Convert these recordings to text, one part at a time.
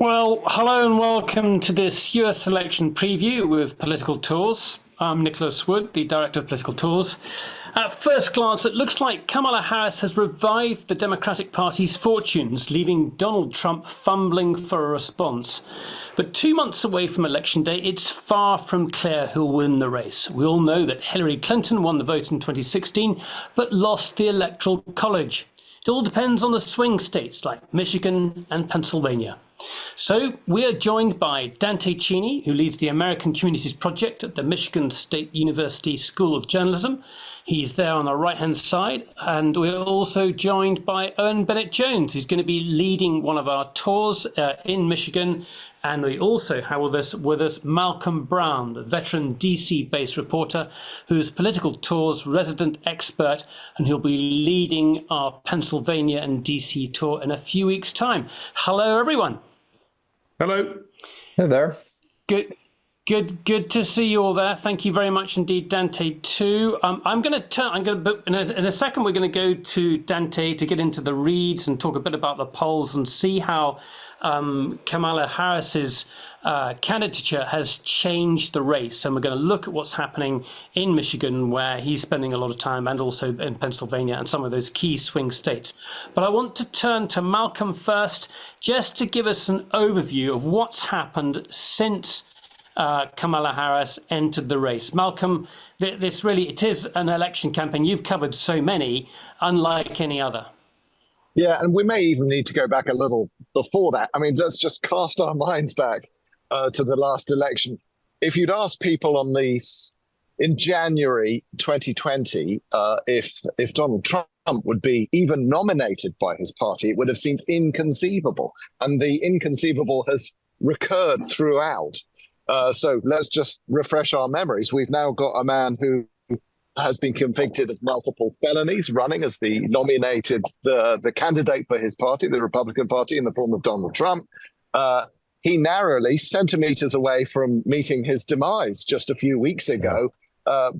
Well, hello and welcome to this US election preview with Political Tours. I'm Nicholas Wood, the Director of Political Tours. At first glance, it looks like Kamala Harris has revived the Democratic Party's fortunes, leaving Donald Trump fumbling for a response. But 2 months away from Election Day, it's far from clear who'll win the race. We all know that Hillary Clinton won the vote in 2016, but lost the Electoral College. It all depends on the swing states like Michigan and Pennsylvania. So we are joined by Dante Chinni, who leads the American Communities Project at the Michigan State University School of Journalism. He's there on the right-hand side. And we're also joined by Owen Bennett-Jones, who's going to be leading one of our tours in Michigan. And we also have with us Malcolm Brown, the veteran DC-based reporter, who's Political Tours resident expert, and he'll be leading our Pennsylvania and DC tour in a few weeks' time. Hello, everyone. Hello. Hey there. Good to see you all there. Thank you very much indeed, Dante, too. In a second, we're going to go to Dante to get into the reads and talk a bit about the polls and see how Kamala Harris's candidature has changed the race. And we're going to look at what's happening in Michigan, where he's spending a lot of time, and also in Pennsylvania and some of those key swing states. But I want to turn to Malcolm first, just to give us an overview of what's happened since Kamala Harris entered the race. Malcolm, it is an election campaign. You've covered so many, unlike any other. Yeah, and we may even need to go back a little before that. I mean, let's just cast our minds back to the last election. If you'd asked people on these in January 2020 if Donald Trump would be even nominated by his party, it would have seemed inconceivable. And the inconceivable has recurred throughout. So let's just refresh our memories. We've now got a man who has been convicted of multiple felonies, running as the candidate for his party, the Republican Party, in the form of Donald Trump. He narrowly, centimeters away from meeting his demise just a few weeks ago.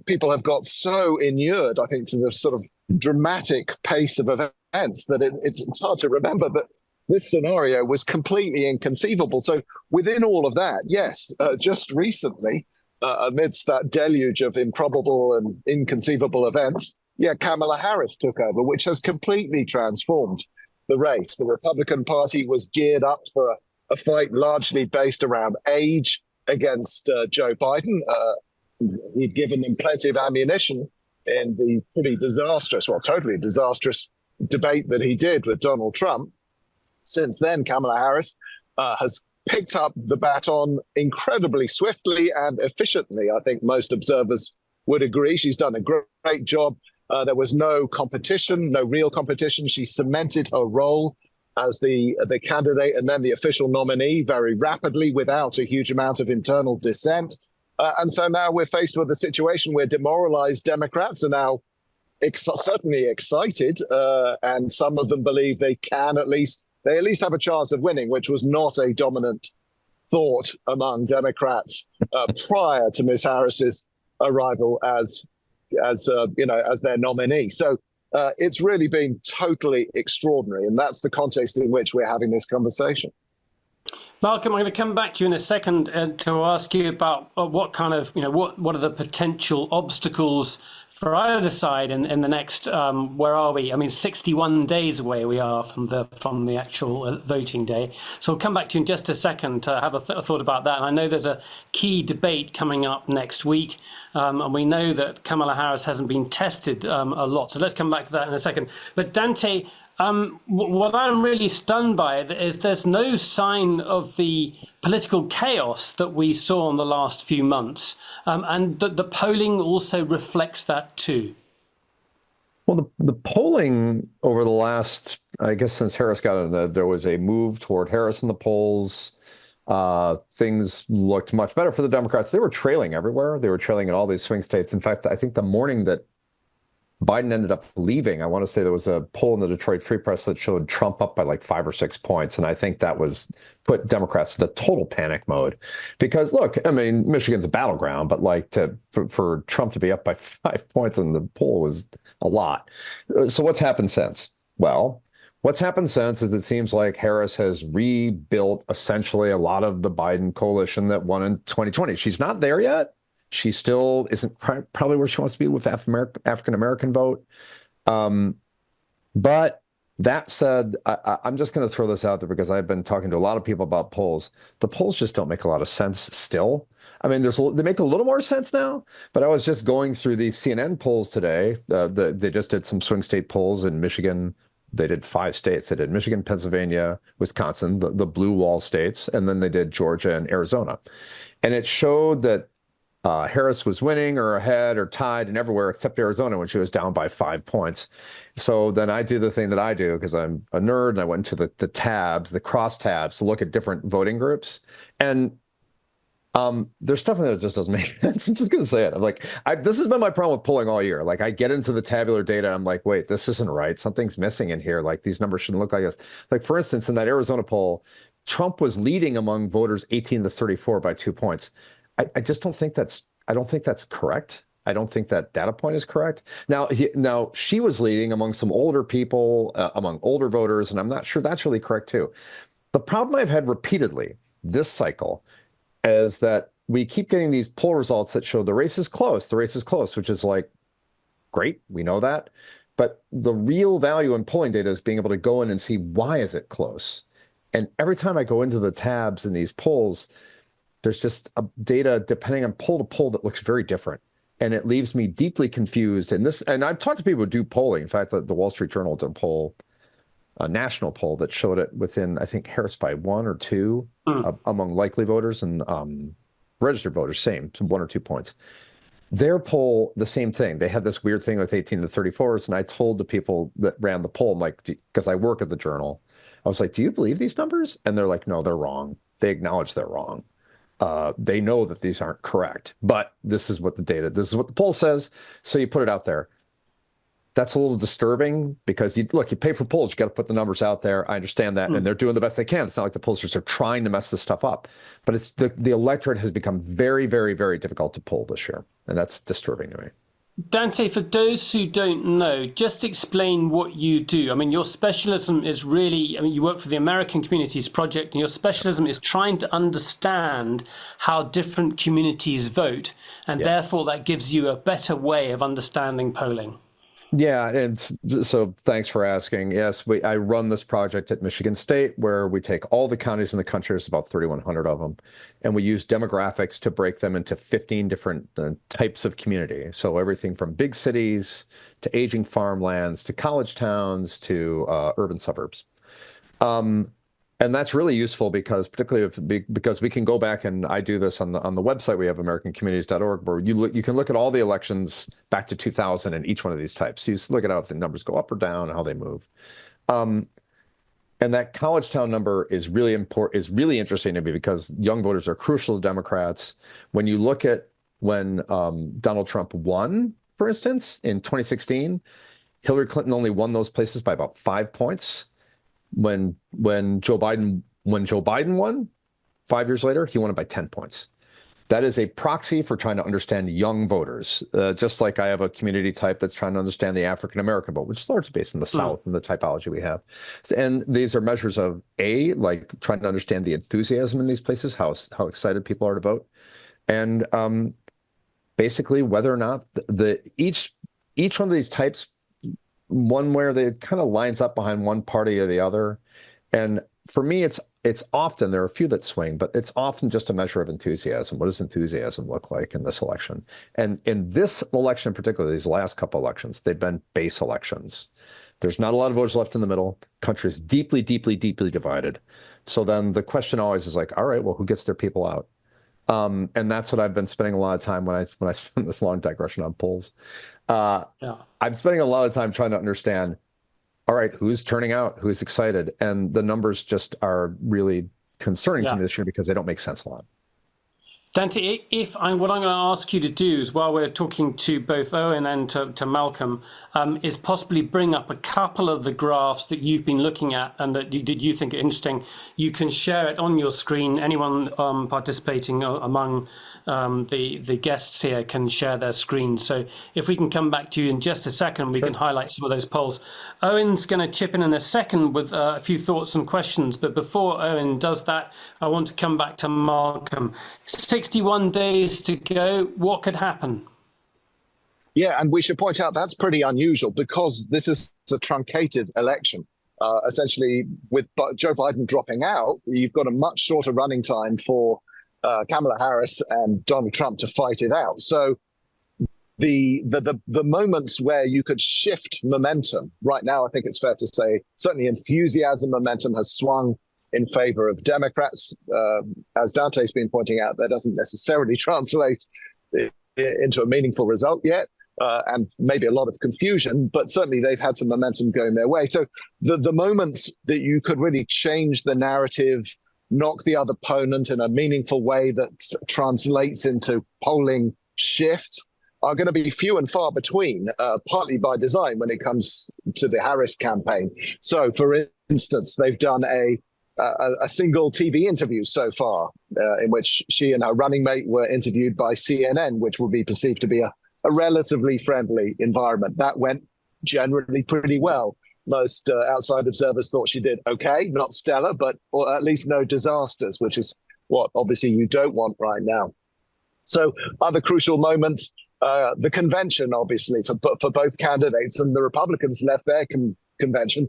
People have got so inured, I think, to the sort of dramatic pace of events that it's hard to remember that this scenario was completely inconceivable. So within all of that, yes, just recently, amidst that deluge of improbable and inconceivable events, Kamala Harris took over, which has completely transformed the race. The Republican Party was geared up for a fight largely based around age against Joe Biden. He'd given them plenty of ammunition in the pretty disastrous, totally disastrous debate that he did with Donald Trump. Since then, Kamala Harris has picked up the baton incredibly swiftly and efficiently. I think most observers would agree. She's done a great job. There was no competition, no real competition. She cemented her role as the candidate and then the official nominee very rapidly without a huge amount of internal dissent. And so now we're faced with a situation where demoralized Democrats are now certainly excited, and some of them believe they at least have a chance of winning, which was not a dominant thought among Democrats prior to Ms. Harris's arrival as their nominee. So it's really been totally extraordinary, and that's the context in which we're having this conversation. Malcolm, I'm going to come back to you in a second to ask you about what are the potential obstacles for either side in the next, where are we? I mean, 61 days away we are from the actual voting day. So I'll come back to you in just a second to have a thought about that. And I know there's a key debate coming up next week, and we know that Kamala Harris hasn't been tested a lot. So let's come back to that in a second. But Dante, what I'm really stunned by is there's no sign of the political chaos that we saw in the last few months, and the polling also reflects that too. Well, the polling over the last, I guess, since Harris got in, there was a move toward Harris in the polls. Things looked much better for the Democrats. They were trailing everywhere. They were trailing in all these swing states. In fact, I think the morning that Biden ended up leaving, I want to say there was a poll in the Detroit Free Press that showed Trump up by like 5 or 6 points. And I think that put Democrats into total panic mode. Because, look, I mean, Michigan's a battleground, but for Trump to be up by 5 points in the poll was a lot. So what's happened since? Well, What's happened since is it seems like Harris has rebuilt essentially a lot of the Biden coalition that won in 2020. She's not there yet. She still isn't probably where she wants to be with African-American vote. But that said, I'm just going to throw this out there because I've been talking to a lot of people about polls. The polls just don't make a lot of sense still. I mean, they make a little more sense now, but I was just going through these CNN polls today. They just did some swing state polls in Michigan. They did 5 states. They did Michigan, Pennsylvania, Wisconsin, the blue wall states, and then they did Georgia and Arizona. And it showed that Harris was winning or ahead or tied and everywhere except Arizona when she was down by 5 points. So then I do the thing that I do because I'm a nerd, and I went into the tabs, the cross tabs, to look at different voting groups. And there's stuff in there that just doesn't make sense. I'm just going to say it. I'm like, this has been my problem with polling all year. Like, I get into the tabular data. I'm like, wait, this isn't right. Something's missing in here. Like, these numbers shouldn't look like this. Like, for instance, in that Arizona poll, Trump was leading among voters 18 to 34 by 2 points. I just don't think that's correct. I don't think that data point is correct. Now she was leading among some older people, among older voters, and I'm not sure that's really correct too. The problem I've had repeatedly this cycle is that we keep getting these poll results that show the race is close, which is like, great, we know that. But the real value in polling data is being able to go in and see, why is it close? And every time I go into the tabs in these polls, there's just data depending on poll to poll that looks very different. And it leaves me deeply confused. And I've talked to people who do polling. In fact, the Wall Street Journal did a poll, a national poll that showed it within, I think, Harris by 1 or 2 among likely voters, and registered voters, same, 1 or 2 points. Their poll, the same thing. They had this weird thing with 18 to 34s. And I told the people that ran the poll, I'm like, because I work at the Journal, I was like, do you believe these numbers? And they're like, no, they're wrong. They acknowledge they're wrong. They know that these aren't correct, but this is what the poll says. So you put it out there. That's a little disturbing because you pay for polls, you got to put the numbers out there. I understand that. And they're doing the best they can. It's not like the pollsters are trying to mess this stuff up, but it's the electorate has become very, very, very difficult to poll this year. And that's disturbing to me. Dante, for those who don't know, just explain what you do. I mean, your specialism is really, you work for the American Communities Project, and your specialism is trying to understand how different communities vote, and therefore that gives you a better way of understanding polling. Yeah, and so thanks for asking. Yes, I run this project at Michigan State where we take all the counties in the country, there's about 3,100 of them, and we use demographics to break them into 15 different types of community. So everything from big cities to aging farmlands to college towns to urban suburbs. And that's really useful because because we can go back, and I do this on the website. We have americancommunities.org where you can look at all the elections back to 2000 in each one of these types. You just look at how the numbers go up or down, how they move. And that college town number is really important, is really interesting to me because young voters are crucial to Democrats. When you look at when Donald Trump won, for instance, in 2016, Hillary Clinton only won those places by about 5 points. When Joe Biden won 5 years later, he won it by 10 points. That is a proxy for trying to understand young voters, just like I have a community type that's trying to understand the African-American vote, which is largely based in the South and the typology we have. And these are measures of like trying to understand the enthusiasm in these places, how excited people are to vote, and basically whether or not each one of these types, one where they kind of lines up behind one party or the other. And for me, it's often, there are a few that swing, but it's often just a measure of enthusiasm. What does enthusiasm look like in this election? And in this election in particular, these last couple elections, they've been base elections. There's not a lot of voters left in the middle. Country is deeply, deeply, deeply divided. So then the question always is like, all right, well, who gets their people out? And that's what I've been spending a lot of time when I spend this long digression on polls. I'm spending a lot of time trying to understand, all right, who's turning out, who's excited, and the numbers just are really concerning to me this year because they don't make sense a lot. Dante, what I'm going to ask you to do is, while we're talking to both Owen and to Malcolm, is possibly bring up a couple of the graphs that you've been looking at and that you think are interesting. You can share it on your screen. Anyone participating among the guests here can share their screen. So if we can come back to you in just a second, we can highlight some of those polls. Owen's going to chip in a second with a few thoughts and questions. But before Owen does that, I want to come back to Malcolm. 61 days to go. What could happen? Yeah, and we should point out that's pretty unusual because this is a truncated election. Essentially, with Joe Biden dropping out, you've got a much shorter running time for Kamala Harris and Donald Trump to fight it out. So the moments where you could shift momentum right now, I think it's fair to say, certainly enthusiasm momentum has swung in favor of Democrats. As Dante's been pointing out, that doesn't necessarily translate into a meaningful result yet, and maybe a lot of confusion, but certainly they've had some momentum going their way. So the moments that you could really change the narrative, knock the other opponent in a meaningful way that translates into polling shifts are going to be few and far between, partly by design when it comes to the Harris campaign. So, for instance, they've done a single TV interview so far in which she and her running mate were interviewed by CNN, which would be perceived to be a relatively friendly environment. That went generally pretty well. Most outside observers thought she did okay, not stellar, but or at least no disasters, which is what obviously you don't want right now. So other crucial moments, the convention, obviously, for both candidates, and the Republicans left their convention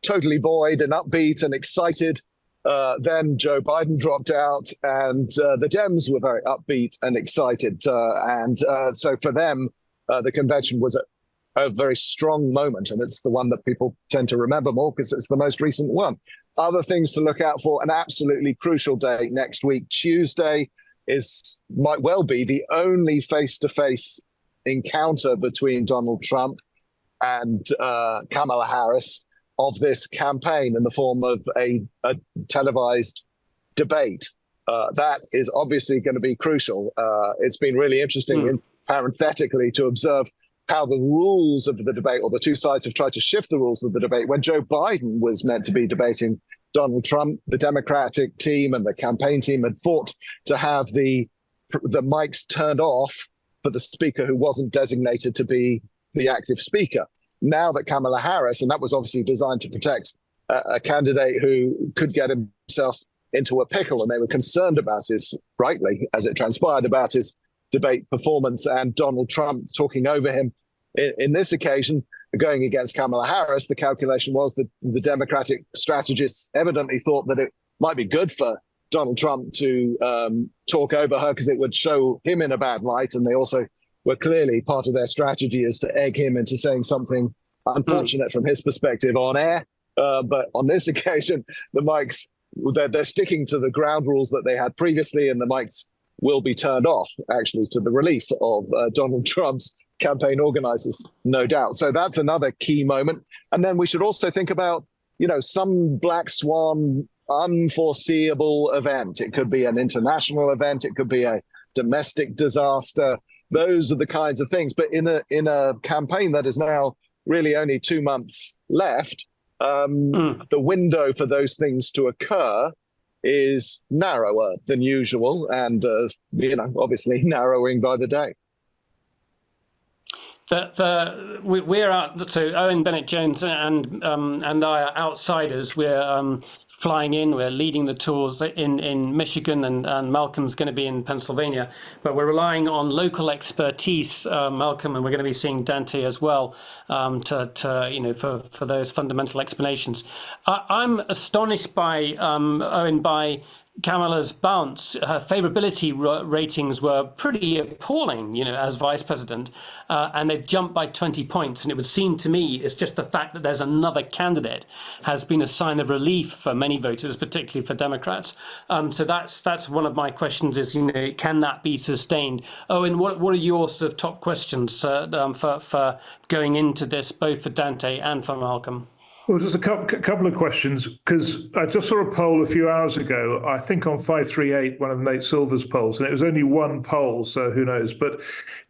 totally buoyed and upbeat and excited. Then Joe Biden dropped out, and the Dems were very upbeat and excited. So for them, the convention was a very strong moment, and it's the one that people tend to remember more because it's the most recent one. Other things to look out for: an absolutely crucial day next week. Tuesday might well be the only face-to-face encounter between Donald Trump and Kamala Harris of this campaign in the form of a televised debate. That is obviously going to be crucial. It's been really interesting, parenthetically, to observe how the rules of the debate, or the two sides have tried to shift the rules of the debate. When Joe Biden was meant to be debating Donald Trump, the Democratic team and the campaign team had fought to have the mics turned off for the speaker who wasn't designated to be the active speaker. Now that Kamala Harris, and that was obviously designed to protect a candidate who could get himself into a pickle, and they were concerned about his, rightly, as it transpired, about his debate performance and Donald Trump talking over him. In this occasion, going against Kamala Harris, the calculation was that the Democratic strategists evidently thought that it might be good for Donald Trump to talk over her because it would show him in a bad light. And they also were clearly, part of their strategy is to egg him into saying something unfortunate from his perspective on air. But on this occasion, the mics, they're sticking to the ground rules that they had previously, and the mics will be turned off, actually, to the relief of Donald Trump's campaign organizers, no doubt. So that's another key moment. And then we should also think about, some black swan, unforeseeable event. It could be an international event. It could be a domestic disaster. Those are the kinds of things. But in a campaign that is now really only 2 months left, the window for those things to occur is narrower than usual, and obviously narrowing by the day. We're out. So Owen, Bennett-Jones, and I are outsiders. We're flying in. We're leading the tours in Michigan, and Malcolm's going to be in Pennsylvania. But we're relying on local expertise, Malcolm, and we're going to be seeing Dante as well for those fundamental explanations. I'm astonished by Owen, by Kamala's bounce. Her favorability ratings were pretty appalling, as vice president, and they've jumped by 20 points. And it would seem to me it's just the fact that there's another candidate has been a sign of relief for many voters, particularly for Democrats. So that's one of my questions: is can that be sustained? Owen, what are your sort of top questions for going into this, both for Dante and for Malcolm? Well, just a couple of questions, because I just saw a poll a few hours ago, I think on 538, one of Nate Silver's polls, and it was only one poll, so who knows, but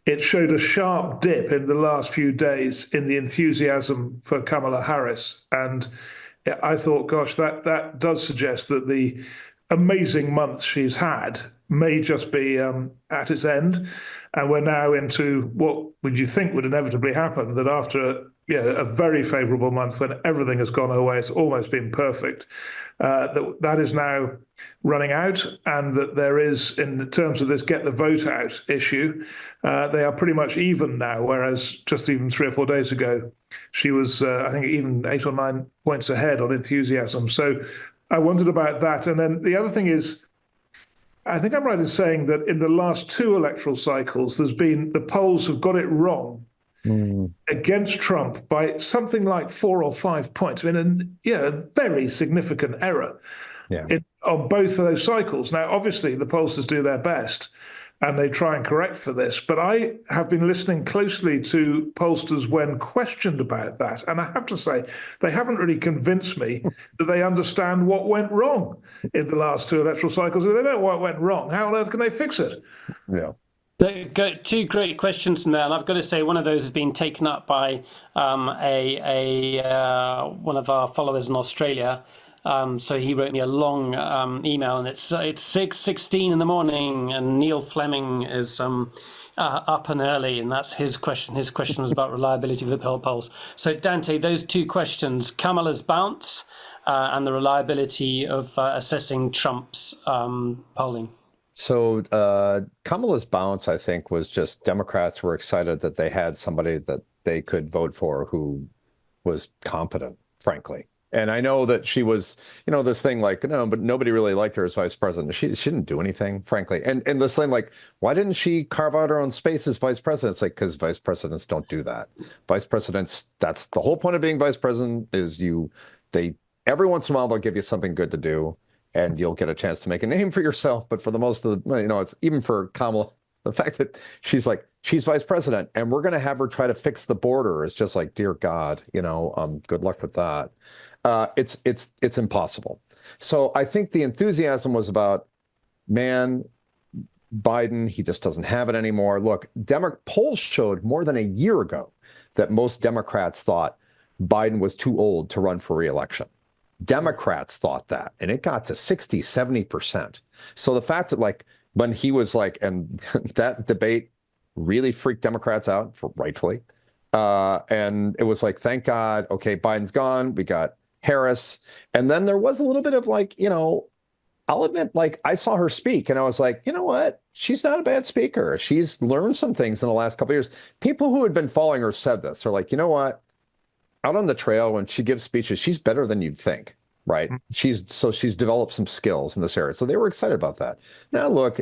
it showed a sharp dip in the last few days in the enthusiasm for Kamala Harris. And I thought, gosh, that does suggest that the amazing month she's had may just be at its end. And we're now into what would you think would inevitably happen, that after a very favorable month when everything has gone her way, it's almost been perfect, that is now running out, and that there is, in terms of this get the vote out issue, they are pretty much even now, whereas just even 3 or 4 days ago, she was, I think, even 8 or 9 points ahead on enthusiasm. So I wondered about that. And then the other thing is, I think I'm right in saying that in the last 2 electoral cycles, the polls have got it wrong against Trump by something like 4 or 5 points. I mean, a very significant error on both of those cycles. Now, obviously, the pollsters do their best and they try and correct for this. But I have been listening closely to pollsters when questioned about that. And I have to say, they haven't really convinced me that they understand what went wrong in the last 2 electoral cycles. If they don't know what went wrong, how on earth can they fix it? Yeah. Got 2 great questions now, and I've got to say one of those has been taken up by one of our followers in Australia. So he wrote me a long email, and it's 6:16 in the morning, and Neil Fleming is up and early, and that's his question. His question was about reliability of the polls. So Dante, those 2 questions: Kamala's bounce and the reliability of assessing Trump's polling. So Kamala's bounce, I think, was just Democrats were excited that they had somebody that they could vote for who was competent, frankly. And I know that she was, this thing like, no, but nobody really liked her as vice president. She didn't do anything, frankly. And this thing like, why didn't she carve out her own space as vice president? It's like, because vice presidents don't do that. Vice presidents, that's the whole point of being vice president, is every once in a while, they'll give you something good to do, and you'll get a chance to make a name for yourself. But for the most of the, it's even for Kamala, the fact that she's vice president and we're going to have her try to fix the border is just like, dear God, good luck with that. It's impossible. So I think the enthusiasm was about, man, Biden, he just doesn't have it anymore. Look, polls showed more than a year ago that most Democrats thought Biden was too old to run for re-election. Democrats thought that, and it got to 60, 70%. So the fact that when he was and that debate really freaked Democrats out, rightfully. And it was like, thank God, okay, Biden's gone. We got Harris. And then there was a little bit of I'll admit, I saw her speak and I was like, you know what? She's not a bad speaker. She's learned some things in the last couple of years. People who had been following her said this. They're like, you know what? Out on the trail, when she gives speeches, she's better than you'd think, right? She's developed some skills in this area. So they were excited about that. Now, look,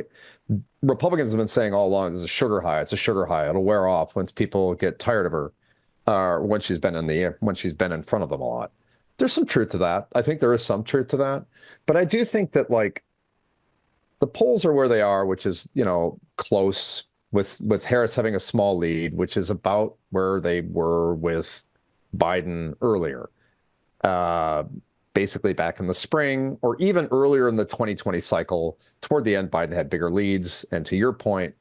Republicans have been saying all along, there's a sugar high. It's a sugar high. It'll wear off once people get tired of her, when she's been in front of them a lot. There's some truth to that. I think there is some truth to that. But I do think that the polls are where they are, which is, close with Harris having a small lead, which is about where they were with Biden earlier, basically back in the spring or even earlier in the 2020 cycle. Toward the end, Biden had bigger leads. And to your point,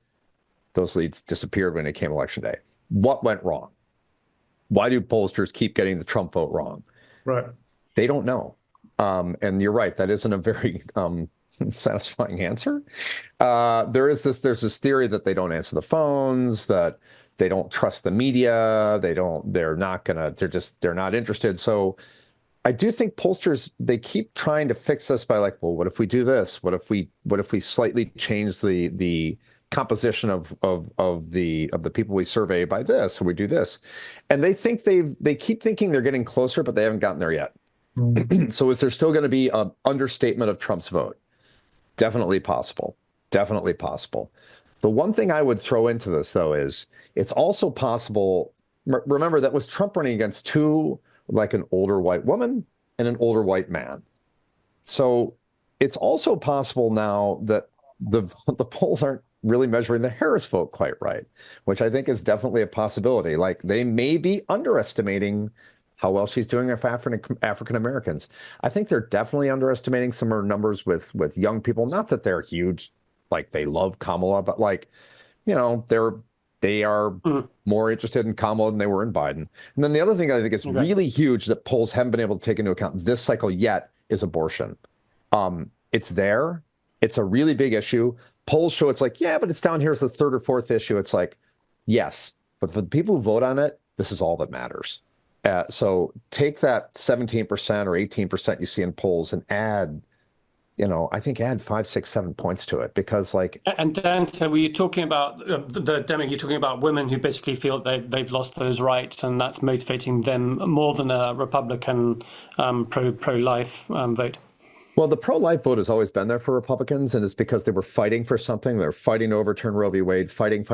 those leads disappeared when it came election day. What went wrong? Why do pollsters keep getting the Trump vote wrong? Right. They don't know. And you're right. That isn't a very satisfying answer. There's this theory that they don't answer the phones, that they don't trust the media. They're not interested. So I do think pollsters, they keep trying to fix this by well, what if we do this? What if we slightly change the composition of the people we survey by this, or we do this? And they keep thinking they're getting closer, but they haven't gotten there yet. So is there still going to be an understatement of Trump's vote? Definitely possible. Definitely possible. The one thing I would throw into this, though, is it's also possible. Remember, that was Trump running against two, an older white woman and an older white man. So it's also possible now that the polls aren't really measuring the Harris vote quite right, which I think is definitely a possibility. They may be underestimating how well she's doing with African Americans. I think they're definitely underestimating some of her numbers with young people. Not that they're huge, like they love Kamala, but like, you know, they are more interested in Kamala than they were in Biden. And then the other thing I think is really huge that polls haven't been able to take into account this cycle yet is abortion. It's there. It's a really big issue. Polls show it's like, yeah, but it's down here as the third or fourth issue. It's like, yes, but for the people who vote on it, this is all that matters. So take that 17% or 18% you see in polls and add, you know, I think add 5, 6, 7 points to it, because like. And Dante, were you talking about you're talking about women who basically feel they've lost those rights, and that's motivating them more than a Republican pro-life vote? Well, the pro-life vote has always been there for Republicans, and it's because they were fighting for something. They're fighting to overturn Roe v. Wade, fighting.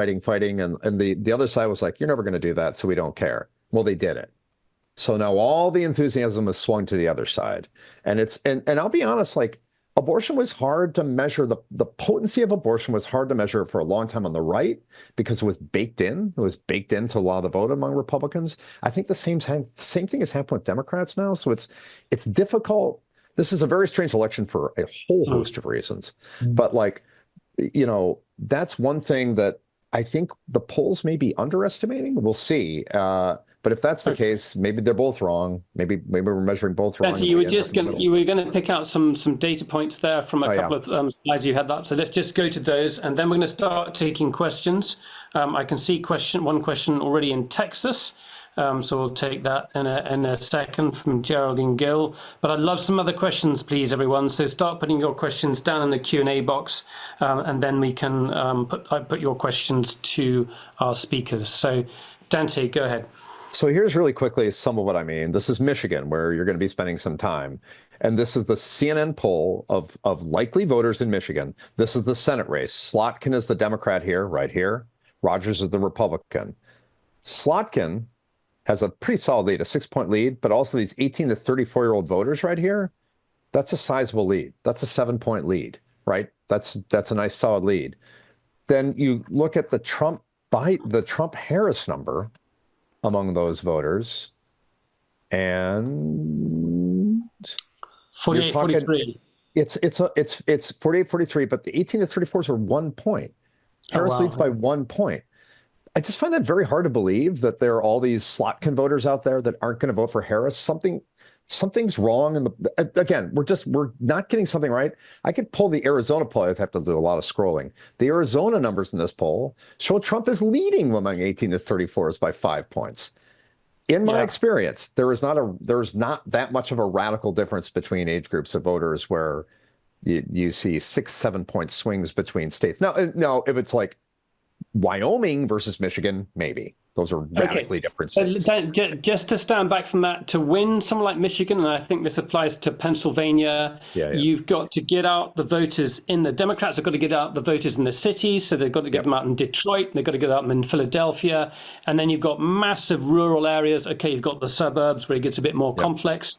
And the other side was like, you're never going to do that, so we don't care. Well, they did it. So now all the enthusiasm has swung to the other side. And I'll be honest, like, abortion was hard to measure. The potency of abortion was hard to measure for a long time on the right because it was baked in. It was baked into a lot of the vote among Republicans. I think the same thing has happened with Democrats now. So it's difficult. This is a very strange election for a whole host of reasons. But like, you know, that's one thing that I think the polls may be underestimating. We'll see. But if that's the case, maybe they're both wrong. Maybe we're measuring both wrong. Betsy, you were going to pick out some data points there from a couple of slides you had up. So let's just go to those, and then we're going to start taking questions. I can see one question already in Texas. So we'll take that in a second from Geraldine Gill. But I'd love some other questions, please, everyone. So start putting your questions down in the Q&A box, and then we can put your questions to our speakers. So Dante, go ahead. So here's really quickly some of what I mean. This is Michigan, where you're going to be spending some time. And this is the CNN poll of likely voters in Michigan. This is the Senate race. Slotkin is the Democrat here, right here. Rogers is the Republican. Slotkin has a pretty solid lead, a 6-point lead, but also these 18 to 34-year-old voters right here, that's a sizable lead. That's a 7-point lead, right? That's a nice solid lead. Then you look at the Trump-Harris number among those voters, and 48-43. It's 48-43, but the 18 to 34s are 1 point. Harris leads by 1 point. I just find that very hard to believe that there are all these Slotkin voters out there that aren't going to vote for Harris. Something's wrong. And again, we're not getting something right. I could pull the Arizona poll. I'd have to do a lot of scrolling. The Arizona numbers in this poll show Trump is leading among 18 to 34s by 5 points. In my experience, there's not that much of a radical difference between age groups of voters where you see 6-7 point swings between states. Now, if it's like Wyoming versus Michigan, maybe. Those are radically different states. Just to stand back from that, to win someone like Michigan, and I think this applies to Pennsylvania, you've got to get out the voters the Democrats have got to get out the voters in the cities, so they've got to get them out in Detroit, they've got to get them out in Philadelphia, and then you've got massive rural areas. Okay, you've got the suburbs where it gets a bit more complex.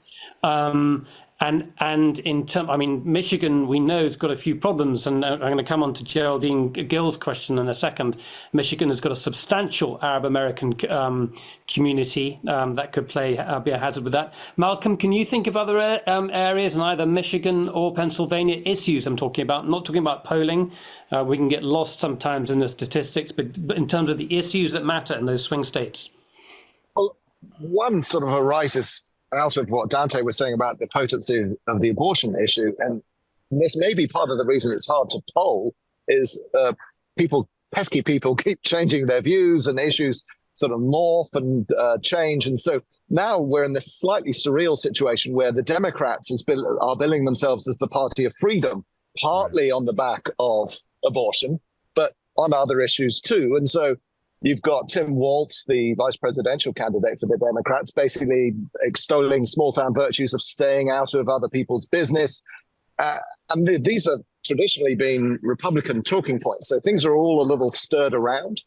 And in terms, I mean, Michigan, we know, has got a few problems, and I'm going to come on to Geraldine Gill's question in a second. Michigan has got a substantial Arab American community that could be a hazard with that. Malcolm, can you think of other areas in either Michigan or Pennsylvania, issues I'm talking about? I'm not talking about polling. We can get lost sometimes in the statistics, but in terms of the issues that matter in those swing states. Well, one sort of arises out of what Dante was saying about the potency of the abortion issue, and this may be part of the reason it's hard to poll, is pesky people keep changing their views, and issues sort of morph and change. And so now we're in this slightly surreal situation where the Democrats are billing themselves as the party of freedom, partly on the back of abortion, but on other issues too. And so you've got Tim Walz, the vice presidential candidate for the Democrats, basically extolling small-town virtues of staying out of other people's business. And these have traditionally been Republican talking points. So things are all a little stirred around.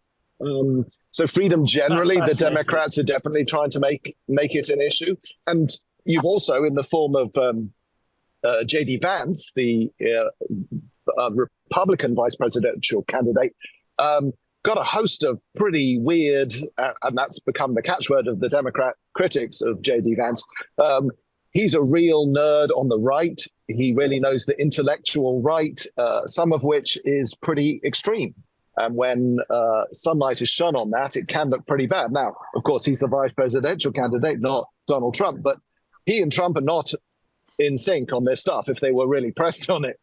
So freedom generally, the Democrats are definitely trying to make it an issue. And you've also, in the form of J.D. Vance, the Republican vice presidential candidate, got a host of pretty weird, and that's become the catchword of the Democrat critics of J.D. Vance. He's a real nerd on the right. He really knows the intellectual right, some of which is pretty extreme. And when sunlight is shone on that, it can look pretty bad. Now, of course, he's the vice presidential candidate, not Donald Trump, but he and Trump are not in sync on their stuff if they were really pressed on it.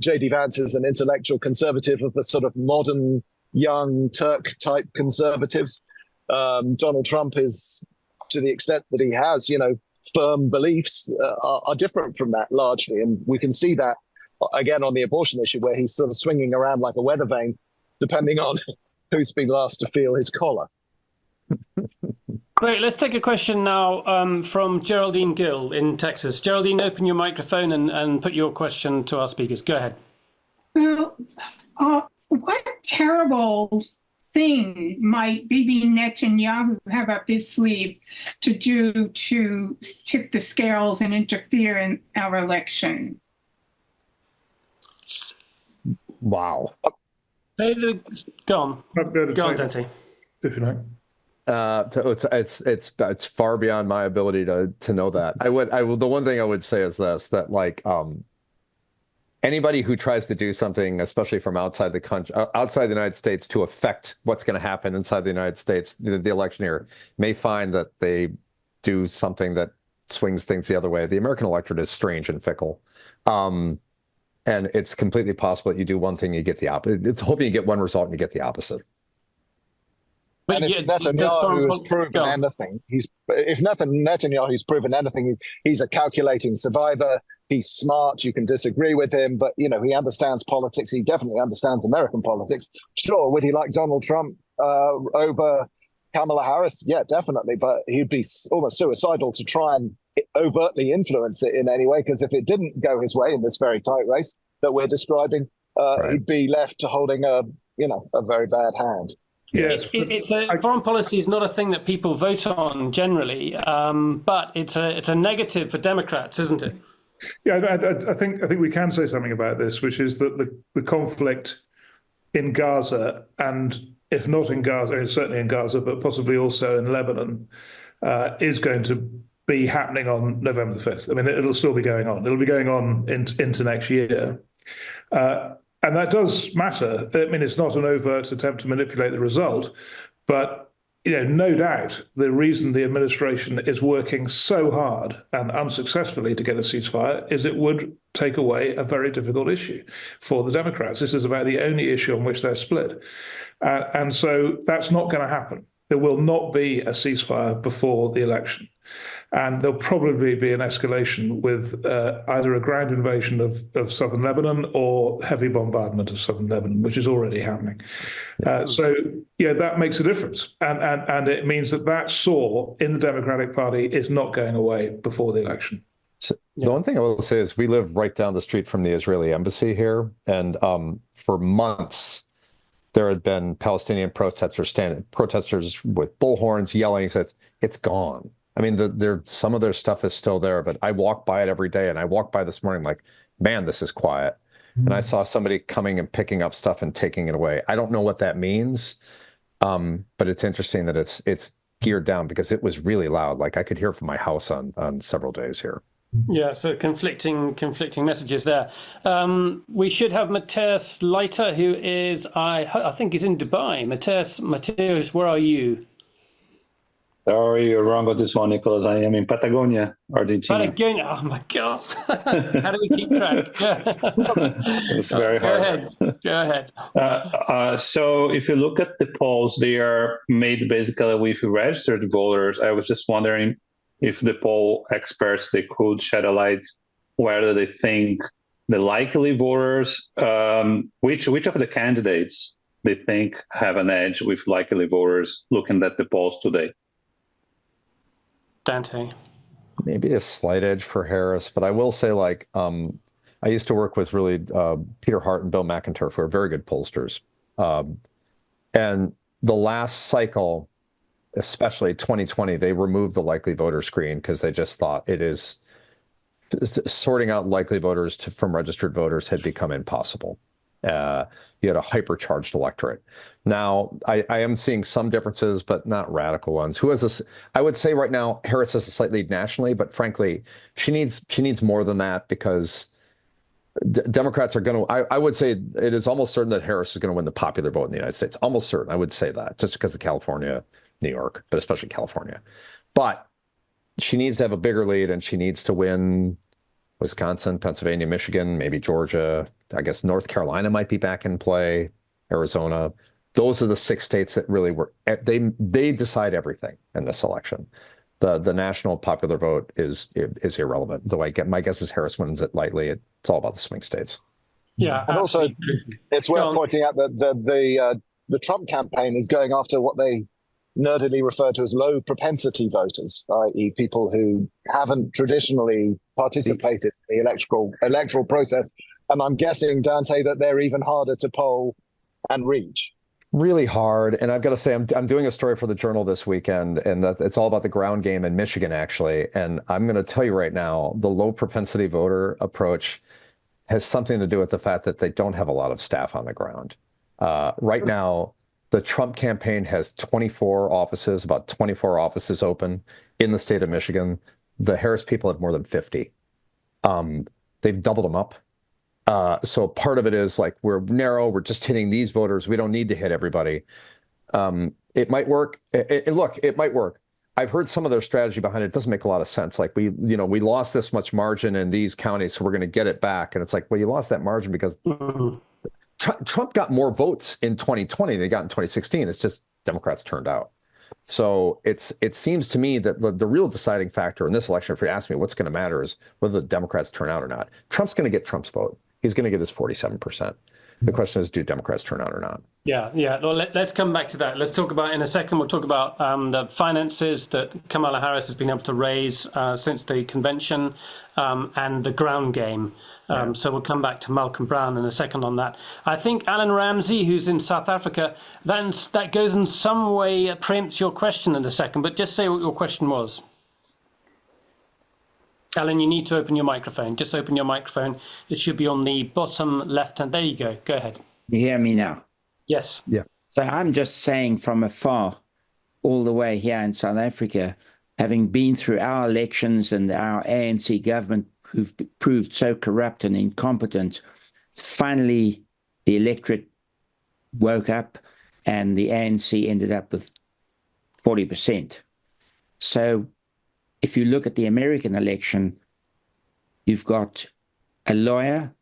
J.D. Vance is an intellectual conservative of the sort of modern, young Turk-type conservatives. Donald Trump is, to the extent that he has, firm beliefs, are different from that largely. And we can see that, again, on the abortion issue, where he's sort of swinging around like a weather vane, depending on who's been last to feel his collar. Great. Let's take a question now from Geraldine Gill in Texas. Geraldine, open your microphone and put your question to our speakers. Go ahead. Well, what terrible thing might Bibi Netanyahu have up his sleeve to do to tip the scales and interfere in our election? Wow. Go on. Go on, Dante. If you like. It's far beyond my ability to know that. I would the one thing I would say is this, that like anybody who tries to do something, especially from outside the country, outside the United States, to affect what's going to happen inside the United States, the election year, may find that they do something that swings things the other way. The American electorate is strange and fickle. And it's completely possible that you do one thing, you get the opposite. It's hoping you get one result and you get the opposite. And if Netanyahu has proven anything, he's a calculating survivor. He's smart. You can disagree with him, but he understands politics. He definitely understands American politics. Sure, would he like Donald Trump over Kamala Harris? Yeah, definitely. But he'd be almost suicidal to try and overtly influence it in any way, because if it didn't go his way in this very tight race that we're describing, he'd be left to holding a very bad hand. Yes, foreign policy is not a thing that people vote on generally, but it's a negative for Democrats, isn't it? Yeah, I think we can say something about this, which is that the conflict in Gaza, and if not in Gaza, certainly in Gaza, but possibly also in Lebanon, is going to be happening on November the 5th. I mean, it'll still be going on. It'll be going on into next year. And that does matter. I mean, it's not an overt attempt to manipulate the result, but no doubt the reason the administration is working so hard and unsuccessfully to get a ceasefire is it would take away a very difficult issue for the Democrats. This is about the only issue on which they're split. And so that's not going to happen. There will not be a ceasefire before the election. And there'll probably be an escalation with either a ground invasion of southern Lebanon or heavy bombardment of southern Lebanon, which is already happening. So that makes a difference. And it means that saw in the Democratic Party is not going away before the election. So the one thing I will say is we live right down the street from the Israeli embassy here. And for months, there had been Palestinian protesters with bullhorns yelling, said, it's gone. I mean, some of their stuff is still there, but I walk by it every day, and I walked by this morning like, man, this is quiet. Mm-hmm. And I saw somebody coming and picking up stuff and taking it away. I don't know what that means, but it's interesting that it's geared down because it was really loud. Like I could hear from my house on several days here. Yeah, so conflicting messages there. We should have Mateus Leiter, who is, I think he's in Dubai. Mateus, where are you? Sorry, you're wrong on this one, Nicholas. I am in Patagonia, Argentina. Patagonia, oh my God. How do we keep track? It's very hard. Go ahead. So if you look at the polls, they are made basically with registered voters. I was just wondering if the poll experts, they could shed a light whether they think the likely voters, which of the candidates they think have an edge with likely voters looking at the polls today. Dante. Maybe a slight edge for Harris, but I will say, like, I used to work with really Peter Hart and Bill McIntyre, who are very good pollsters. And the last cycle, especially 2020, they removed the likely voter screen because they just thought sorting out likely voters from registered voters had become impossible. You had a hypercharged electorate. Now, I am seeing some differences, but not radical ones. Who has this? I would say right now, Harris has a slight lead nationally, but frankly, she needs more than that because Democrats are going to. I would say it is almost certain that Harris is going to win the popular vote in the United States. Almost certain. I would say that just because of California, New York, but especially California. But she needs to have a bigger lead, and she needs to win Wisconsin, Pennsylvania, Michigan, maybe Georgia. I guess North Carolina might be back in play. Arizona. Those are the 6 states that really were. They decide everything in this election. The national popular vote is irrelevant. Though my guess is Harris wins it lightly. It's all about the swing states. Yeah, and also it's worth pointing out that the Trump campaign is going after what they nerdily refer to as low propensity voters, i.e., people who haven't traditionally participated in the electoral process. And I'm guessing, Dante, that they're even harder to poll and reach. Really hard. And I've got to say, I'm doing a story for the Journal this weekend, and it's all about the ground game in Michigan, actually. And I'm going to tell you right now, the low propensity voter approach has something to do with the fact that they don't have a lot of staff on the ground. Right now, the Trump campaign has 24 offices, about 24 offices open in the state of Michigan. The Harris people have more than 50. They've doubled them up. So part of it is like, we're narrow, we're just hitting these voters. We don't need to hit everybody. It might work. Look, it might work. I've heard some of their strategy behind it. It doesn't make a lot of sense. Like we lost this much margin in these counties, so we're going to get it back. And it's like, well, you lost that margin because Trump got more votes in 2020 than they got in 2016. It's just Democrats turned out. So it seems to me that the real deciding factor in this election, if you ask me what's going to matter, is whether the Democrats turn out or not. Trump's going to get Trump's vote. He's going to get his 47%. The question is, do Democrats turn out or not? Yeah. Well, let's come back to that. Let's talk about, in a second, we'll talk about the finances that Kamala Harris has been able to raise since the convention and the ground game. So we'll come back to Malcolm Brown in a second on that. I think Alan Ramsey, who's in South Africa, that goes in some way, preempts your question in a second, but just say what your question was. Alan, you need to open your microphone. Just open your microphone. It should be on the bottom left hand. There you go. Go ahead. You hear me now? Yes. Yeah. So I'm just saying from afar, all the way here in South Africa, having been through our elections and our ANC government who've proved so corrupt and incompetent, finally the electorate woke up and the ANC ended up with 40%. So if you look at the American election, you've got a lawyer,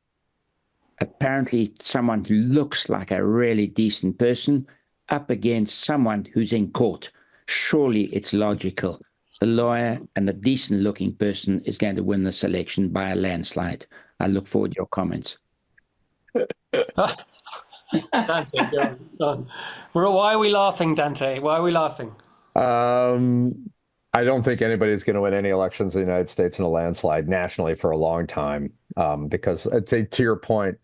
apparently someone who looks like a really decent person, up against someone who's in court. Surely it's logical. The lawyer and the decent-looking person is going to win this election by a landslide. I look forward to your comments. Dante, go on. Why are we laughing, Dante? Why are we laughing? I don't think anybody's going to win any elections in the United States in a landslide nationally for a long time, because to your point,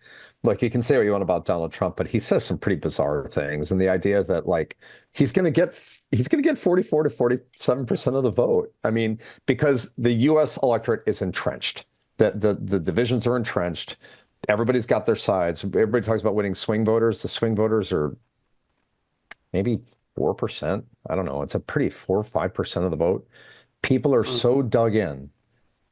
like, you can say what you want about Donald Trump, but he says some pretty bizarre things, and the idea that like he's going to get 44 to 47% of the vote. I mean, because the U.S. electorate is entrenched, that the divisions are entrenched. Everybody's got their sides. Everybody talks about winning swing voters. The swing voters are maybe 4%. I don't know. It's a pretty 4 or 5% of the vote. People are so dug in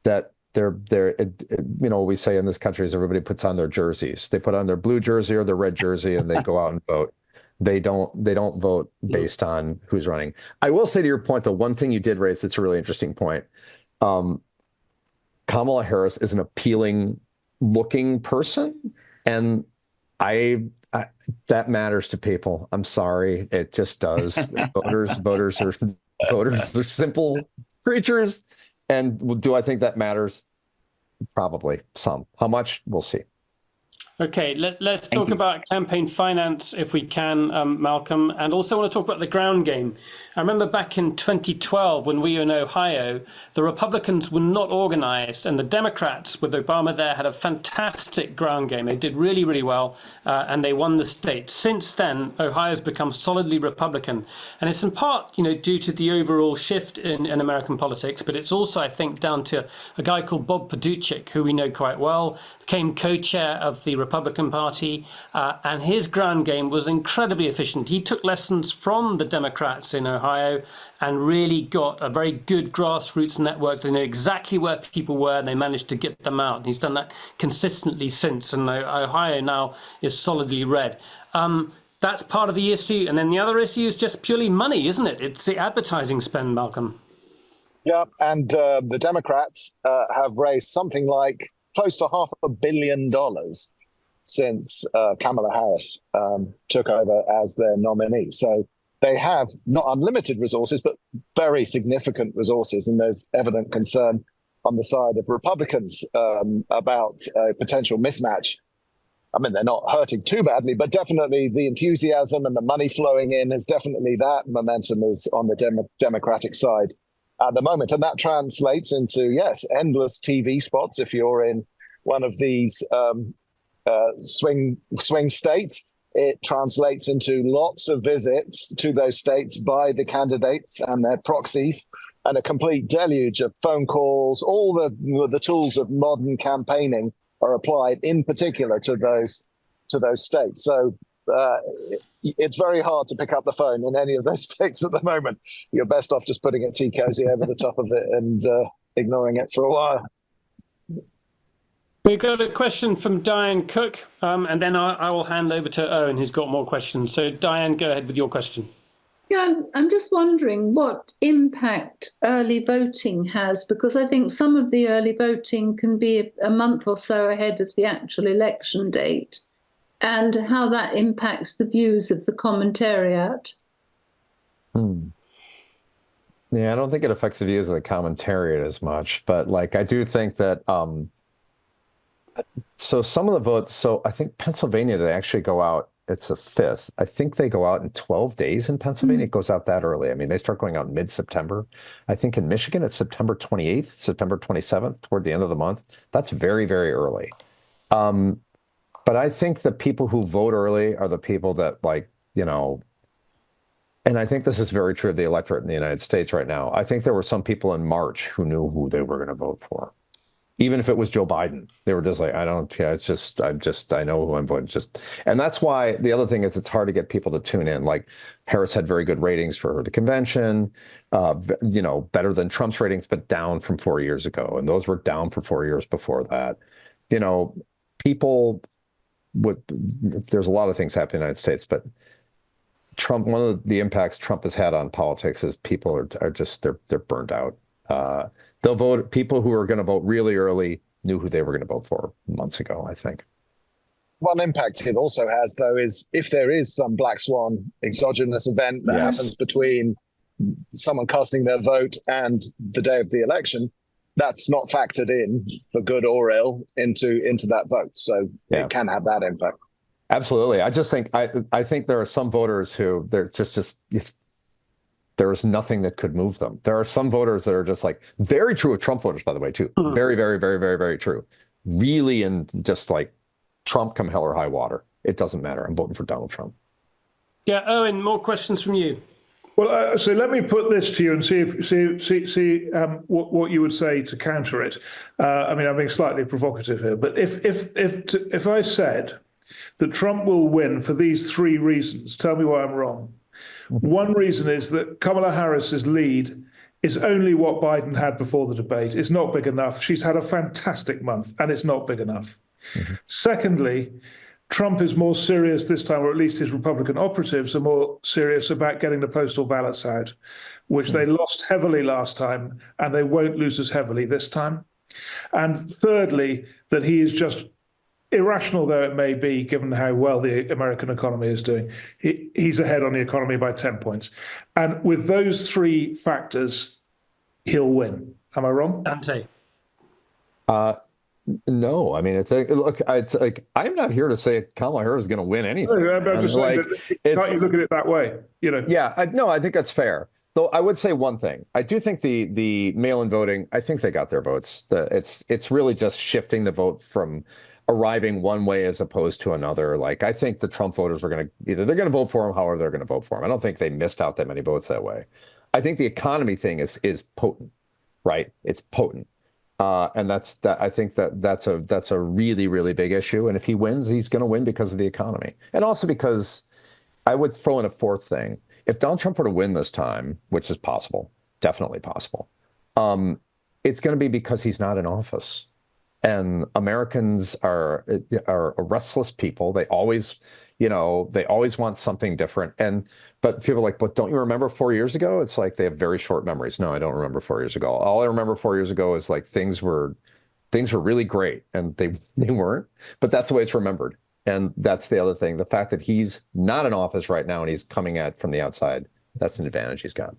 that we say in this country is everybody puts on their jerseys. They put on their blue jersey or their red jersey and they go out and vote. They don't vote based on who's running. I will say to your point, the one thing you did raise, it's a really interesting point. Kamala Harris is an appealing looking person, and that matters to people. I'm sorry, it just does. Voters are simple creatures, and do I think that matters? Probably some. How much? We'll see. Okay, let's talk about campaign finance if we can, Malcolm, and also want to talk about the ground game. I remember back in 2012 when we were in Ohio, the Republicans were not organized, and the Democrats with Obama there had a fantastic ground game. They did really, really well, and they won the state. Since then, Ohio's become solidly Republican, and it's in part, due to the overall shift in American politics, but it's also, I think, down to a guy called Bob Paduchik, who we know quite well, became co-chair of the Republican Party, and his ground game was incredibly efficient. He took lessons from the Democrats in Ohio and really got a very good grassroots network. They know exactly where people were, and they managed to get them out. And he's done that consistently since, and Ohio now is solidly red. That's part of the issue. And then the other issue is just purely money, isn't it? It's the advertising spend, Malcolm. Yeah, and the Democrats have raised something like close to $500 million since Kamala Harris took over as their nominee. So they have not unlimited resources, but very significant resources. And there's evident concern on the side of Republicans about a potential mismatch. I mean, they're not hurting too badly, but definitely the enthusiasm and the money flowing in is definitely that momentum is on the Democratic side at the moment. And that translates into, yes, endless TV spots. If you're in one of these swing states, it translates into lots of visits to those states by the candidates and their proxies, and a complete deluge of phone calls. All the tools of modern campaigning are applied in particular to those states. So it's very hard to pick up the phone in any of those states at the moment. You're best off just putting a tea cozy over the top of it and ignoring it for a while. We've got a question from Diane Cook, and then I will hand over to Owen, who's got more questions. So Diane, go ahead with your question. Yeah, I'm just wondering what impact early voting has, because I think some of the early voting can be a month or so ahead of the actual election date, and how that impacts the views of the commentariat. Yeah, I don't think it affects the views of the commentariat as much, but like I do think that so some of the votes, so I think Pennsylvania, they actually go out, it's a 5th. I think they go out in 12 days in Pennsylvania. It goes out that early. I mean, they start going out mid-September. I think in Michigan, it's September 28th, September 27th, toward the end of the month. That's very, very early. But I think the people who vote early are the people that, like, you know, and I think this is very true of the electorate in the United States right now. I think there were some people in March who knew who they were going to vote for. Even if it was Joe Biden, they were just like, I don't care. It's just, I know who I'm voting. And that's why the other thing is it's hard to get people to tune in. Like Harris had very good ratings for the convention, you know, better than Trump's ratings, but down from 4 years ago. And those were down for 4 years before that. You know, people there's a lot of things happening in the United States, but Trump, one of the impacts Trump has had on politics is people are just, they're burned out. They'll vote. People who are going to vote really early knew who they were going to vote for months ago, I think. One impact it also has, though, is if there is some black swan exogenous event that happens between someone casting their vote and the day of the election, that's not factored in, for good or ill, into that vote. So it can have that impact. Absolutely. I just think I think there are some voters who they're just there is nothing that could move them. There are some voters that are just like, very true of Trump voters, by the way, too. Very, very, very, very, very true. Really, and just like Trump come hell or high water. It doesn't matter. I'm voting for Donald Trump. Yeah, Owen, more questions from you. Well, so let me put this to you and see what you would say to counter it. I mean, I'm being slightly provocative here, but if I said that Trump will win for these 3 reasons, tell me why I'm wrong. One reason is that Kamala Harris's lead is only what Biden had before the debate. It's not big enough. She's had a fantastic month, and it's not big enough. Secondly, Trump is more serious this time, or at least his Republican operatives are more serious about getting the postal ballots out, which they lost heavily last time, and they won't lose as heavily this time. And thirdly, that he is just, irrational though it may be, given how well the American economy is doing, he's ahead on the economy by 10 points. And with those 3 factors, he'll win. Am I wrong? Dante? No, I mean, it's like I'm not here to say Kamala Harris is going to win anything. I'm just saying, can't you look at it that way? You know? Yeah, I think that's fair. Though I would say one thing. I do think the mail-in voting, I think they got their votes. It's really just shifting the vote from arriving one way as opposed to another. Like, I think the Trump voters were going to, either they're going to vote for him, however they're going to vote for him. I don't think they missed out that many votes that way. I think the economy thing is potent, right? It's potent. And I think that's a really, really big issue. And if he wins, he's going to win because of the economy. And also because I would throw in a fourth thing. If Donald Trump were to win this time, which is possible, definitely possible, it's going to be because he's not in office. And Americans are a restless people. They always want something different. But people are like, but don't you remember 4 years ago? It's like they have very short memories. No, I don't remember 4 years ago. All I remember 4 years ago is like things were really great, and they weren't. But that's the way it's remembered. And that's the other thing. The fact that he's not in office right now and he's coming at from the outside, that's an advantage he's got.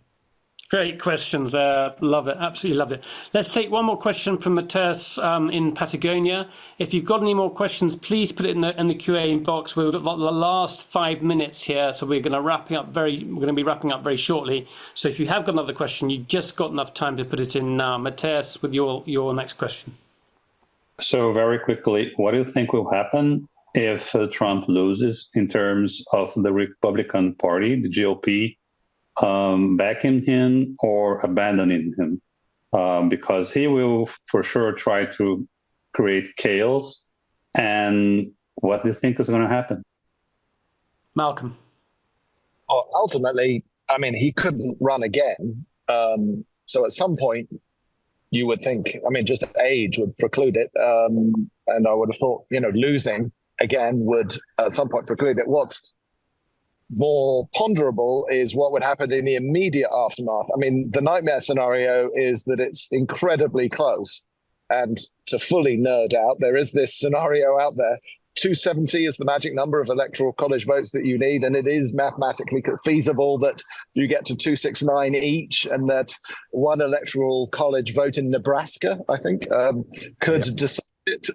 Great questions. Love it. Absolutely love it. Let's take one more question from Mateus in Patagonia. If you've got any more questions, please put it in the Q&A box. We've got the last 5 minutes here, so we're going to be wrapping up very shortly. So if you have got another question, you've just got enough time to put it in now. Mateus, with your next question. So very quickly, what do you think will happen if Trump loses in terms of the Republican Party, the GOP? Backing him or abandoning him, because he will for sure try to create chaos. And what do you think is going to happen? Malcolm. Well, ultimately, I mean, he couldn't run again. So at some point, you would think, I mean, just age would preclude it. And I would have thought, losing again would at some point preclude it. What's more ponderable is what would happen in the immediate aftermath. I mean, the nightmare scenario is that it's incredibly close. And to fully nerd out, there is this scenario out there. 270 is the magic number of electoral college votes that you need. And it is mathematically feasible that you get to 269 each, and that one electoral college vote in Nebraska, I think, could decide it.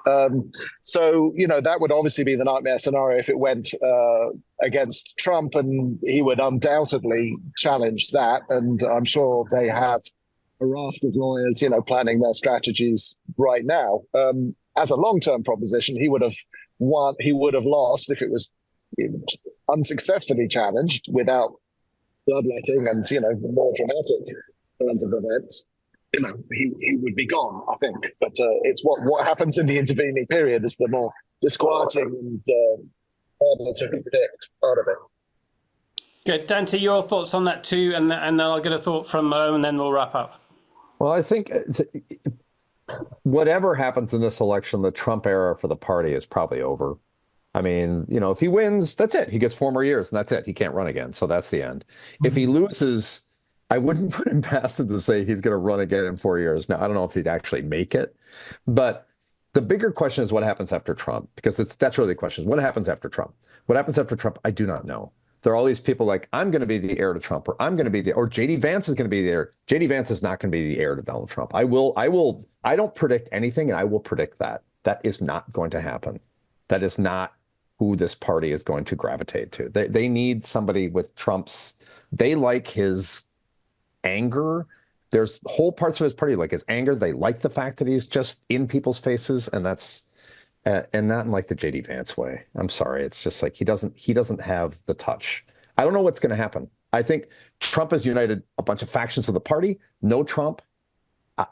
So, that would obviously be the nightmare scenario if it went against Trump, and he would undoubtedly challenge that. And I'm sure they have a raft of lawyers, planning their strategies right now. As a long-term proposition, he would have won. He would have lost if it was unsuccessfully challenged without bloodletting and, more dramatic kinds of events. He would be gone, I think. But it's what happens in the intervening period is the more disquieting and harder to predict part of it. Good. Dante, your thoughts on that too, and then I'll get a thought from Owen, and then we'll wrap up. Well, I think whatever happens in this election, the Trump era for the party is probably over. I mean, if he wins, that's it. He gets 4 more years, and that's it. He can't run again, so that's the end. Mm-hmm. If he loses, I wouldn't put him past him to say he's going to run again in 4 years. Now, I don't know if he'd actually make it, but the bigger question is what happens after Trump, because that's really the question. What happens after Trump? What happens after Trump? I do not know. There are all these people like, I'm going to be the heir to Trump, or I'm going to be or J.D. Vance is going to be the heir. J.D. Vance is not going to be the heir to Donald Trump. I don't predict anything, and I will predict that. That is not going to happen. That is not who this party is going to gravitate to. They need somebody with Trump's, they like his anger. There's whole parts of his party like his anger. They like the fact that he's just in people's faces, and that's and not in like the J.D. Vance way. I'm sorry, it's just like he doesn't have the touch. I don't know what's going to happen. I think Trump has united a bunch of factions of the party. No Trump,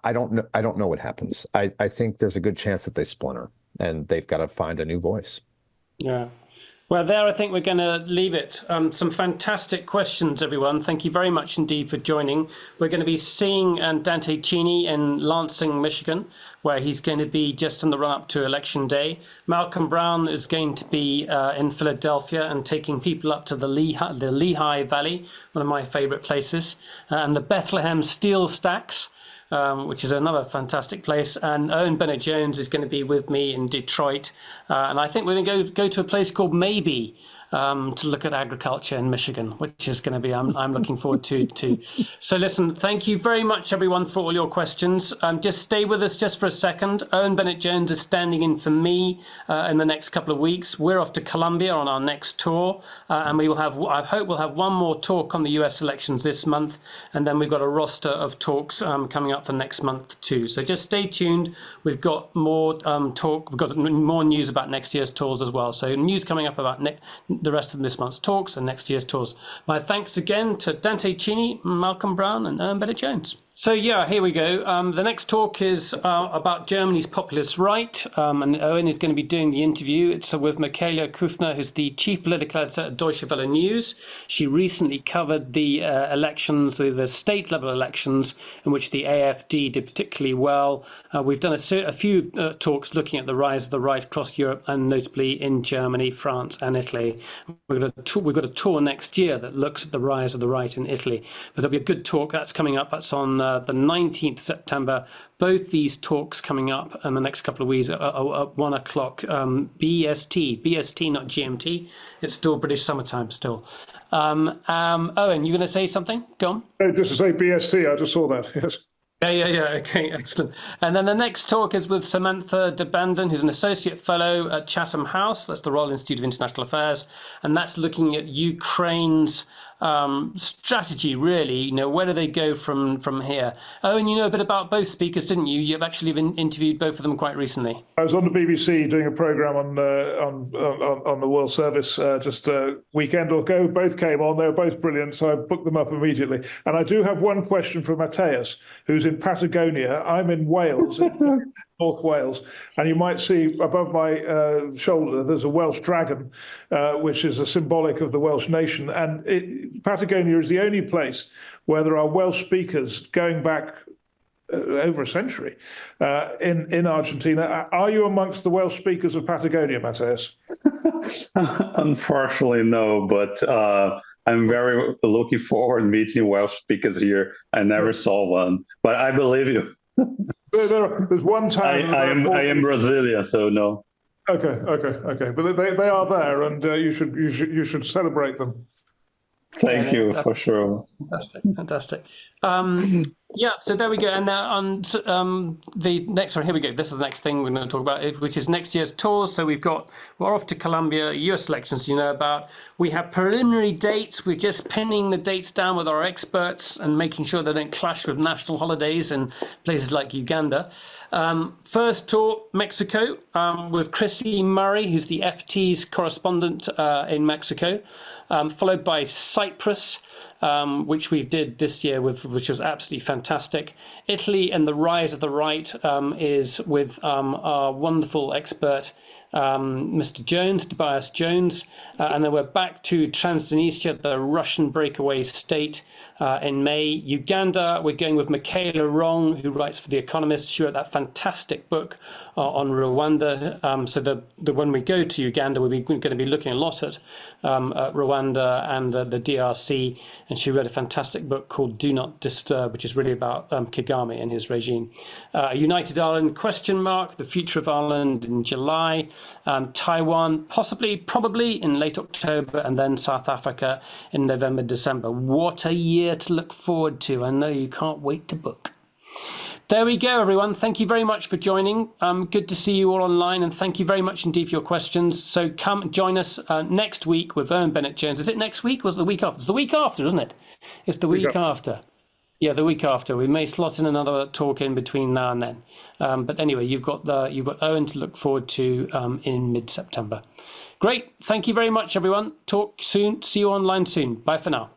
I don't know what happens. I think there's a good chance that they splinter, and they've got to find a new voice. Yeah. Well, there, I think we're going to leave it. Some fantastic questions, everyone. Thank you very much indeed for joining. We're going to be seeing Dante Chinni in Lansing, Michigan, where he's going to be just in the run-up to Election Day. Malcolm Brown is going to be in Philadelphia and taking people up to the Lehigh Valley, one of my favorite places, and the Bethlehem Steel Stacks, which is another fantastic place. And Owen Bennett-Jones is going to be with me in Detroit. And I think we're going to go to a place called Maybe to look at agriculture in Michigan, which is going to be, I'm looking forward to too. So listen, thank you very much, everyone, for all your questions. Just stay with us just for a second. Owen Bennett-Jones is standing in for me in the next couple of weeks. We're off to Colombia on our next tour, and we will have, I hope we'll have one more talk on the US elections this month, and then we've got a roster of talks coming up for next month too. So just stay tuned. We've got more talk. We've got more news about next year's tours as well. So news coming up about the rest of this month's talks and next year's tours. My thanks again to Dante Chinni, Malcolm Brown, and Bennett-Jones. So yeah, here we go. The next talk is about Germany's populist right, and Owen is going to be doing the interview. It's with Michaela Kufner, who's the chief political editor at Deutsche Welle News. She recently covered the elections, the state-level elections, in which the AfD did particularly well. We've done a few talks looking at the rise of the right across Europe, and notably in Germany, France, and Italy. We've got a tour next year that looks at the rise of the right in Italy. But there'll be a good talk that's coming up. That's on the 19th September. Both these talks coming up in the next couple of weeks at 1 o'clock BST, not GMT. It's still British summertime still. Owen, you're going to say something? Go on. Oh, just to say BST, I just saw that, yes. Yeah. Okay, excellent. And then the next talk is with Samantha de Banden, who's an associate fellow at Chatham House. That's the Royal Institute of International Affairs. And that's looking at Ukraine's strategy, really. Where do they go from here? Owen, you know a bit about both speakers, didn't you? You've actually interviewed both of them quite recently. I was on the BBC doing a programme on the World Service just a weekend or ago. Both came on. They were both brilliant, so I booked them up immediately. And I do have one question for Matthias, who's in Patagonia. I'm in Wales, in North Wales, and you might see above my shoulder there's a Welsh dragon, which is a symbolic of the Welsh nation. And Patagonia is the only place where there are Welsh speakers going back over a century in Argentina. Are you amongst the Welsh speakers of Patagonia, Matthias? Unfortunately, no, but I'm very looking forward to meeting Welsh speakers here. I never saw one, but I believe you. There's one time. I am Brazilian, so no. Okay. But they are there, and you should celebrate them. Thank you, for sure. Fantastic. Yeah, so there we go. And now on the next one, here we go. This is the next thing we're going to talk about, which is next year's tours. So we're off to Colombia, US elections, you know about. We have preliminary dates. We're just pinning the dates down with our experts and making sure they don't clash with national holidays in places like Uganda. First tour, Mexico, with Chrissy Murray, who's the FT's correspondent in Mexico. Followed by Cyprus, which we did this year, which was absolutely fantastic. Italy and the rise of the right is with our wonderful expert, Mr. Jones, Tobias Jones. And then we're back to Transnistria, the Russian breakaway state, in May. Uganda, we're going with Michaela Wrong, who writes for The Economist. She wrote that fantastic book on Rwanda. So when we go to Uganda, we're going to be looking a lot at Rwanda and the DRC. And she wrote a fantastic book called Do Not Disturb, which is really about Kagame and his regime. United Ireland, the future of Ireland in July. Taiwan, probably in late October, and then South Africa in November, December. What a year to look forward to. I know you can't wait to book. There we go, everyone. Thank you very much for joining. Good to see you all online, and thank you very much indeed for your questions. So come join us next week with Owen Bennett-Jones. Is it next week or is it the week after? It's the week after, isn't it? It's the week after. Yeah, the week after. We may slot in another talk in between now and then. But anyway, you've got Owen to look forward to in mid-September. Great. Thank you very much, everyone. Talk soon. See you online soon. Bye for now.